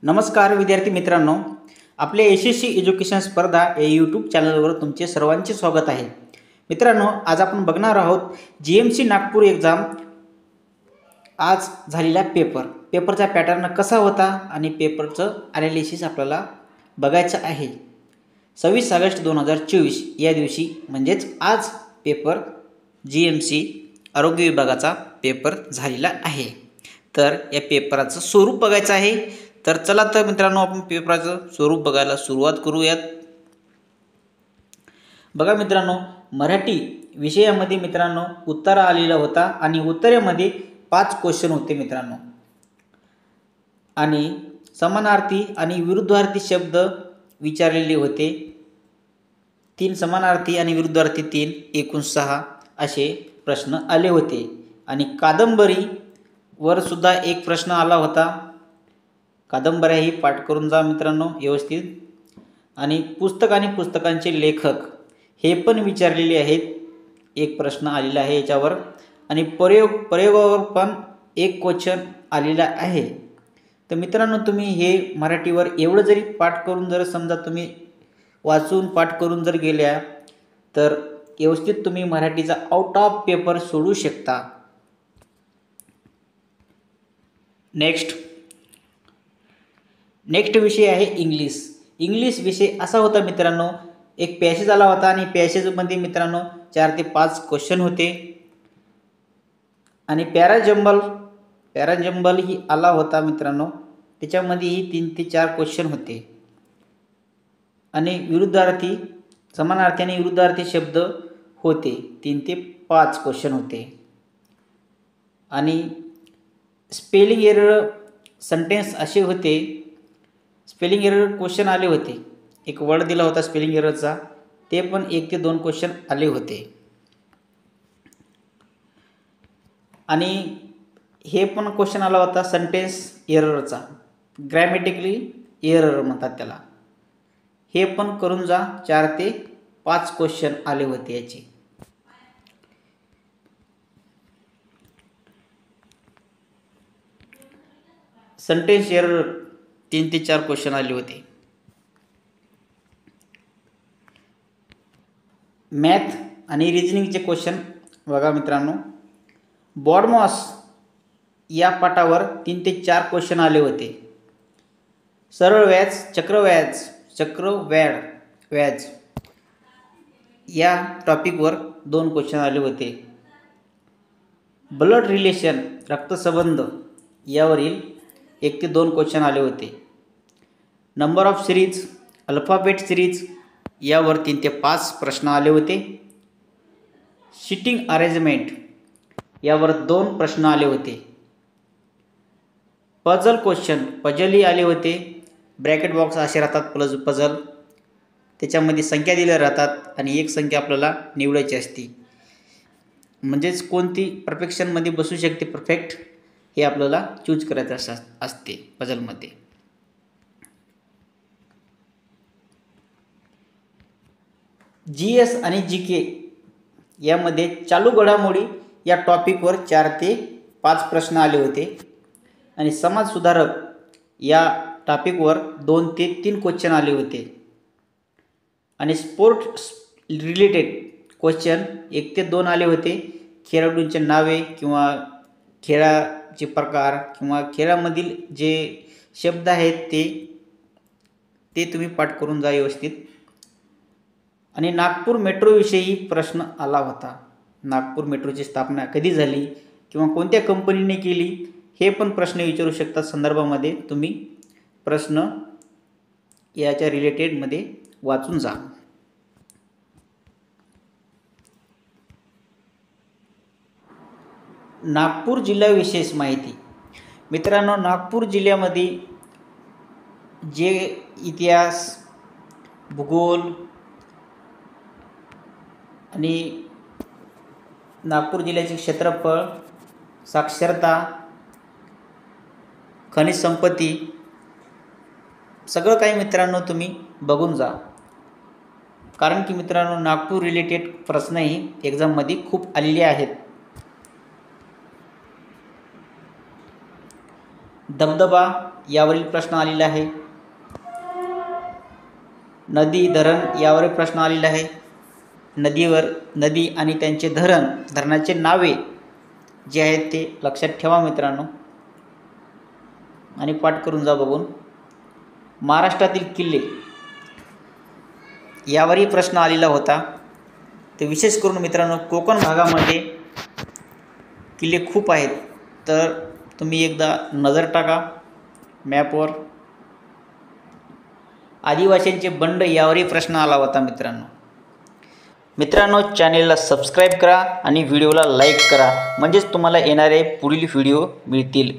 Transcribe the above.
नमस्कार विद्यार्थी मित्रांनो, आपल्या यशस्वी एज्युकेशन स्पर्धा या यूट्यूब चॅनलवर तुमचे सर्वांचे स्वागत आहे। मित्रांनो, आज आपण बघणार आहोत जीएमसी नागपूर एग्जाम आज झालेला पेपरचा पॅटर्न कसा होता आणि पेपरचं ॲनालिसिस आपल्याला बघायचं आहे। 26 ऑगस्ट 2024 या दिवशी म्हणजेच आज पेपर जीएमसी आरोग्य विभागाचा पेपर झालेला आहे। तर या पेपराचं स्वरूप बघायचं आहे। तर चला तर मित्रांनो, आपण पेपराचं स्वरूप बघायला सुरुवात करूयात। बघा मित्रांनो, मराठी विषयामध्ये मित्रांनो उत्तर आलेला होता आणि उत्तरामध्ये 5 क्वेश्चन होते मित्रांनो, आणि समानार्थी आणि विरुद्धार्थी शब्द विचारलेले होते। 3 समानार्थी आणि विरुद्धार्थी 3 एकूण 6 असे प्रश्न आले होते। आणि कादंबरीवर सुद्धा एक प्रश्न आला होता। कादंबऱ्याही पाठ करून जा मित्रांनो व्यवस्थित। आणि पुस्तक आणि पुस्तकांचे लेखक हे पण विचारलेले आहेत, एक प्रश्न आलेला आहे याच्यावर। आणि प्रयोगावर पण एक क्वेश्चन आलेला आहे। तर मित्रांनो, तुम्ही हे मराठीवर एवढं जरी पाठ करून जर समजा तुम्ही वाचून पाठ करून जर गेल्या तर व्यवस्थित तुम्ही मराठीचा आउट ऑफ पेपर सोडू शकता। नेक्स्ट विषय आहे इंग्लिश विषय असा होता मित्रांनो, एक पॅसेज आला होता आणि पॅसेजमध्ये मित्रांनो 4 ते 5 क्वेश्चन होते। आणि पॅराजंबल ही आला होता मित्रांनो, त्याच्यामध्येही 3 ते 4 क्वेश्चन होते। आणि समानार्थी आणि विरुद्धार्थी शब्द होते, 3 ते 5 क्वेश्चन होते। आणि स्पेलिंग एरर सेंटेन्स असे होते, स्पेलिंग एरर क्वेश्चन आले होते। एक वर्ड दिला होता स्पेलिंग एररचा, ते पण 1 ते 2 क्वेश्चन आले होते। आणि हे पण क्वेश्चन आला होता सेंटेन्स एररचा, ग्रॅमॅटिकली एरर म्हणतात त्याला। हे पण करून जा, 4 ते 5 क्वेश्चन आले होते याचे। सेंटेन्स एरर 3 ते 4 क्वेश्चन आले होते। मॅथ आणि रिजनिंगचे क्वेश्चन बघा मित्रांनो, बॉडमॉस या पाठावर 3 ते 4 क्वेश्चन आले होते। सरळ व्याज, चक्रव्याज या टॉपिकवर 2 क्वेश्चन आले होते। ब्लड रिलेशन, रक्तसंबंध यावरील 1 ते 2 क्वेश्चन आले होते। Number of series, alphabet series यावर 3 ते 5 प्रश्न आले होते। सीटिंग अरेंजमेंट यावर 2 प्रश्न आले होते। पजल क्वेश्चन, पजलही आले होते। ब्रॅकेट बॉक्स असे राहतात पजल, त्याच्यामध्ये संख्या दिल्या राहतात आणि एक संख्या आपल्याला निवडायची असते, म्हणजेच कोणती परफेक्शनमध्ये बसू शकते, परफेक्ट हे आपल्याला चूज करायचं असते पजलमध्ये। जीएस आणि जीके यामध्ये चालू घडामोडी या टॉपिकवर 4 ते 5 प्रश्न आले होते। आणि समाज सुधारक या टॉपिकवर 2 ते 3 क्वेश्चन आले होते। आणि स्पोर्ट रिलेटेड क्वेश्चन 1 ते 2 आले होते। खेळाडूंचे नावे किंवा खेळाचे प्रकार किंवा खेळामधील जे शब्द आहेत ते तुम्ही पाठ करून जा व्यवस्थित। आणि नागपूर मेट्रोविषयी प्रश्न आला होता। नागपूर मेट्रोची स्थापना कधी झाली किंवा कोणत्या कंपनीने केली, हे पण प्रश्न विचारू शकतात संदर्भामध्ये। तुम्ही प्रश्न याच्या रिलेटेडमध्ये वाचून जा। नागपूर जिल्हा विशेष माहिती मित्रांनो, नागपूर जिल्ह्यामध्ये जे इतिहास, भूगोल आणि नागपूर जिल्ह्याचे क्षेत्रफळ, साक्षरता, खनिज संपत्ती सगळं काही मित्रांनो तुम्ही बघून जा। कारण की मित्रांनो, नागपूर रिलेटेड प्रश्नही एक्झाममध्ये खूप आलेले आहेत। धबधबा यावरील प्रश्न आलेला आहे. नदी, धरण यावरील प्रश्न आलेला आहे. नदी आणि त्यांचे धरणाचे नावे जे आहेत ते लक्षात ठेवा मित्रांनो आणि पाठ करून जा बघून. महाराष्ट्रातील किल्ले यावरही प्रश्न आलेला होता. तर विशेष करून मित्रांनो कोकण भागामध्ये किल्ले खूप आहेत, तर तुम्ही एकदा नजर टाका मॅपवर. आदिवासींचे बंड यावरही प्रश्न आला होता मित्रांनो चॅनेलला सबस्क्राईब करा आणि व्हिडिओला लाईक करा, म्हणजेच तुम्हाला येणारे पुढील व्हिडिओ मिळतील.